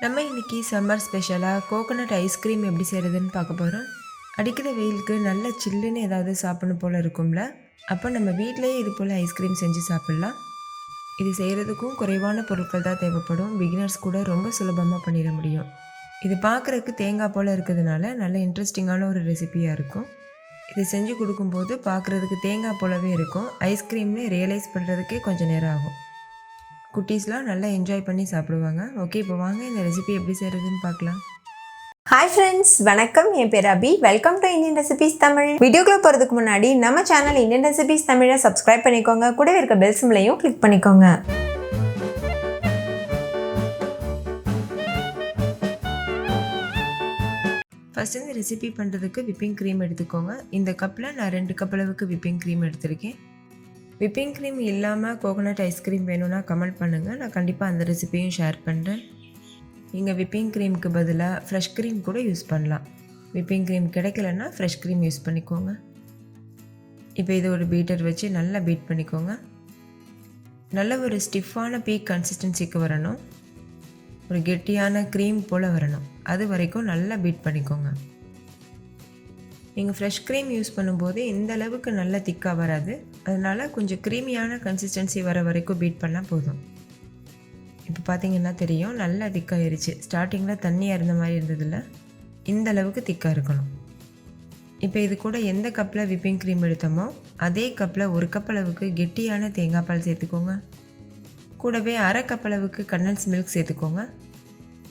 நம்ம இன்னைக்கு சம்மர் ஸ்பெஷலாக கோகோனட் ஐஸ்கிரீம் எப்படி செய்கிறதுன்னு பார்க்க போகிறோம். அடிக்கிற வெயிலுக்கு நல்ல சில்லுன்னு ஏதாவது சாப்பிடணும் போல் இருக்கும்ல, அப்போ நம்ம வீட்டிலேயே இது போல் ஐஸ்கிரீம் செஞ்சு சாப்பிட்லாம். இது செய்கிறதுக்கும் குறைவான பொருட்கள் தான் தேவைப்படும். பிகினர்ஸ் கூட ரொம்ப சுலபமாக பண்ணிட முடியும். இது பார்க்குறதுக்கு தேங்காய் போல் இருக்கிறதுனால நல்ல இன்ட்ரெஸ்டிங்கான ஒரு ரெசிபியாக இருக்கும். இது செஞ்சு கொடுக்கும்போது பார்க்குறதுக்கு தேங்காய் போலவே இருக்கும். ஐஸ்கிரீம்னு ரியலைஸ் பண்ணுறதுக்கே கொஞ்சம் நேரம் ஆகும். குட்டீஸ்லாம் நல்லா என்ஜாய் பண்ணி சாப்பிடுவாங்க. ஓகே, இப்போ வாங்க இந்த ரெசிபி எப்படி செய்கிறதுன்னு பார்க்கலாம். ஹாய் ஃப்ரெண்ட்ஸ், வணக்கம். என் பேர் Abhi. Welcome to Indian recipes Tamil. வீடியோக்குள்ளே போகிறதுக்கு முன்னாடி நம்ம சேனல் இந்தியன் ரெசிபீஸ் தமிழை சப்ஸ்கிரைப் பண்ணிக்கோங்க. கூடவே இருக்க பெல் சிம்லையும் கிளிக் பண்ணிக்கோங்க. ஃபஸ்ட்டு இந்த ரெசிபி பண்ணுறதுக்கு விப்பிங் க்ரீம் எடுத்துக்கோங்க. இந்த கப்பில் நான் 2 கப் அளவுக்கு விப்பிங் க்ரீம் எடுத்திருக்கேன். விப்பிங் க்ரீம் இல்லாமல் கோகோனட் ஐஸ்கிரீம் வேணும்னா கமெண்ட் பண்ணுங்கள், நான் கண்டிப்பாக அந்த ரெசிபியும் ஷேர் பண்ணுறேன். நீங்கள் விப்பிங் க்ரீமுக்கு பதிலாக ஃப்ரெஷ் க்ரீம் கூட யூஸ் பண்ணலாம். விப்பிங் க்ரீம் கிடைக்கலன்னா ஃப்ரெஷ் க்ரீம் யூஸ் பண்ணிக்கோங்க. இப்போ இது ஒரு பீட்டர் வச்சு நல்லா பீட் பண்ணிக்கோங்க. நல்ல ஒரு ஸ்டிஃபான பீக் கன்சிஸ்டன்சிக்கு வரணும். ஒரு கெட்டியான க்ரீம் போல் வரணும். அது வரைக்கும் நல்லா பீட் பண்ணிக்கோங்க. நீங்கள் ஃப்ரெஷ் க்ரீம் யூஸ் பண்ணும்போது இந்த அளவுக்கு நல்லா திக்காக வராது. அதனால் கொஞ்சம் க்ரீமியான கன்சிஸ்டன்சி வர வரைக்கும் பீட் பண்ணால் போதும். இப்போ பார்த்தீங்கன்னா தெரியும், நல்லா திக்காகிருச்சு. ஸ்டார்டிங்கில் தண்ணியாக இருந்த மாதிரி இருந்ததில்ல, இந்த அளவுக்கு திக்காக இருக்கணும். இப்போ இது கூட எந்த கப்பில் விப்பிங் க்ரீம் எடுத்தோமோ அதே கப்பில் 1 கப் அளவுக்கு கெட்டியான தேங்காய் பால் சேர்த்துக்கோங்க. கூடவே 1/2 கப் அளவுக்கு கண்டன்ஸ் மில்க் சேர்த்துக்கோங்க.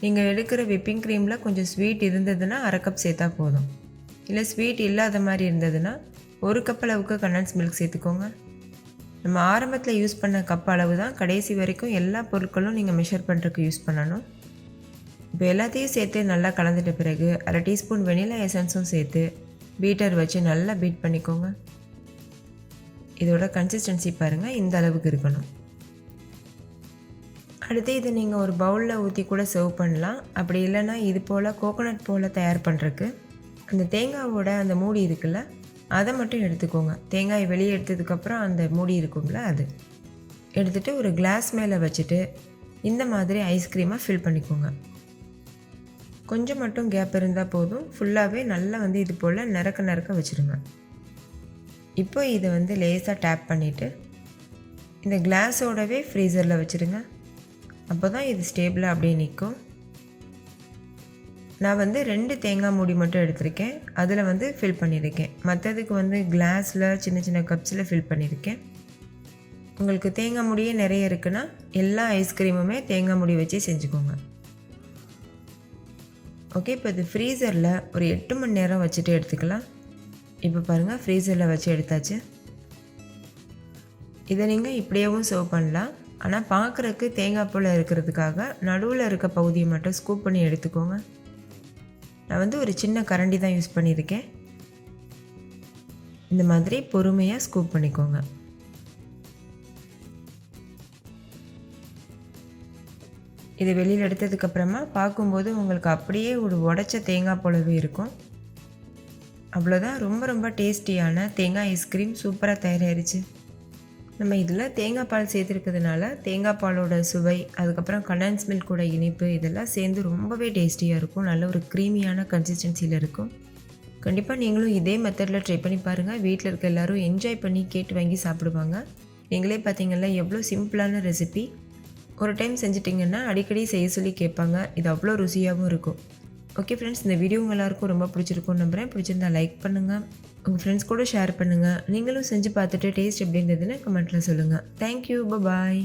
நீங்கள் எடுக்கிற விப்பிங் க்ரீமில் கொஞ்சம் ஸ்வீட் இருந்ததுன்னா 1/2 கப் சேர்த்தா போதும். இல்லை ஸ்வீட் இல்லாத மாதிரி இருந்ததுன்னா 1 கப் அளவுக்கு கண்டன்ஸ் மில்க் சேர்த்துக்கோங்க. நம்ம ஆரம்பத்தில் யூஸ் பண்ண கப் அளவு தான் கடைசி வரைக்கும் எல்லா பொருட்களும் நீங்கள் மெஷர் பண்ணுறதுக்கு யூஸ் பண்ணணும். இப்போ எல்லாத்தையும் சேர்த்து நல்லா கலந்துட்ட பிறகு 1/2 டீஸ்பூன் வெனிலா எசன்ஸும் சேர்த்து பீட்டர் வச்சு நல்லா பீட் பண்ணிக்கோங்க. இதோட கன்சிஸ்டன்சி பாருங்கள், இந்த அளவுக்கு இருக்கணும். அடுத்து இதை நீங்கள் ஒரு பவுலில் ஊற்றி கூட சர்வ் பண்ணலாம். அப்படி இல்லைன்னா இது போல் கோகோனட் போல் தயார் பண்ணுறதுக்கு அந்த தேங்காவோட அந்த மூடி இருக்குல்ல, அதை மட்டும் எடுத்துக்கோங்க. தேங்காயை வெளியே எடுத்ததுக்கப்புறம் அந்த மூடி இருக்கும்ல, அது எடுத்துகிட்டு ஒரு கிளாஸ் மேலே வச்சுட்டு இந்த மாதிரி ஐஸ்கிரீமாக ஃபில் பண்ணிக்கோங்க. கொஞ்சம் மட்டும் கேப் இருந்தால் போதும். ஃபுல்லாகவே நல்லா இது போல் நிறக்க வச்சுருங்க. இப்போ இதை லேசாக டேப் பண்ணிவிட்டு இந்த கிளாஸோடவே ஃப்ரீசரில் வச்சுருங்க. அப்போ தான் இது ஸ்டேபிளாக அப்படியே நிற்கும். நான் 2 தேங்காய் மூடி மட்டும் எடுத்திருக்கேன். அதில் ஃபில் பண்ணியிருக்கேன். மற்றதுக்கு கிளாஸில் சின்ன சின்ன கப்ஸில் ஃபில் பண்ணியிருக்கேன். உங்களுக்கு தேங்காய் மூடியே நிறைய இருக்குன்னா எல்லா ஐஸ்கிரீமுமே தேங்காய் மூடி வச்சு செஞ்சுக்கோங்க. ஓகே, இப்போ இது ஃப்ரீசரில் ஒரு 8 மணி நேரம் வச்சுட்டு எடுத்துக்கலாம். இப்போ பாருங்கள், ஃப்ரீசரில் வச்சு எடுத்தாச்சு. இதை நீங்கள் இப்படியேவும் சர்வ் பண்ணலாம். ஆனால் பார்க்குறதுக்கு தேங்காய் போல் இருக்கிறதுக்காக நடுவில் இருக்க பகுதியை மட்டும் ஸ்கூப் பண்ணி எடுத்துக்கோங்க. நான் ஒரு சின்ன கரண்டி தான் யூஸ் பண்ணியிருக்கேன். இந்த மாதிரி பொறுமையாக ஸ்கூப் பண்ணிக்கோங்க. இதை வெளியில் எடுத்ததுக்கப்புறமா பார்க்கும்போது உங்களுக்கு அப்படியே ஒரு உடைச்ச தேங்காய் போலவே இருக்கும். அவ்வளோதான், ரொம்ப டேஸ்டியான தேங்காய் ஐஸ்கிரீம் சூப்பராக தயாராகிடுச்சு. நம்ம இதில் தேங்காய் பால் சேர்த்துருக்கிறதுனால தேங்காய் பாலோட சுவை, அதுக்கப்புறம் கண்டன்ஸ் மில்கோட இனிப்பு இதெல்லாம் சேர்ந்து ரொம்பவே டேஸ்டியாக இருக்கும். நல்ல ஒரு க்ரீமியான கன்சிஸ்டன்சியில் இருக்கும். கண்டிப்பாக நீங்களும் இதே மெத்தடில் ட்ரை பண்ணி பாருங்கள். வீட்டில் இருக்க எல்லோரும் என்ஜாய் பண்ணி கேட்டு வாங்கி சாப்பிடுவாங்க. நீங்களே பார்த்தீங்கன்னா எவ்வளோ சிம்பிளான ரெசிபி. ஒரு டைம் செஞ்சிட்டிங்கன்னா அடிக்கடி செய்ய சொல்லி கேட்பாங்க. இது அவ்வளோ ருசியாகவும் இருக்கும். ஓகே ஃப்ரெண்ட்ஸ், இந்த வீடியோ உங்கள் எல்லாருக்கும் ரொம்ப பிடிச்சிருக்கும்னு நம்புகிறேன். பிடிச்சிருந்தா லைக் பண்ணுங்கள், உங்கள் ஃப்ரெண்ட்ஸ் கூட ஷேர் பண்ணுங்கள். நீங்களும் செஞ்சு பார்த்துட்டு டேஸ்ட் எப்படி இருந்ததுன்னு கமெண்ட்டில் சொல்லுங்கள். தேங்க்யூ, பாய்.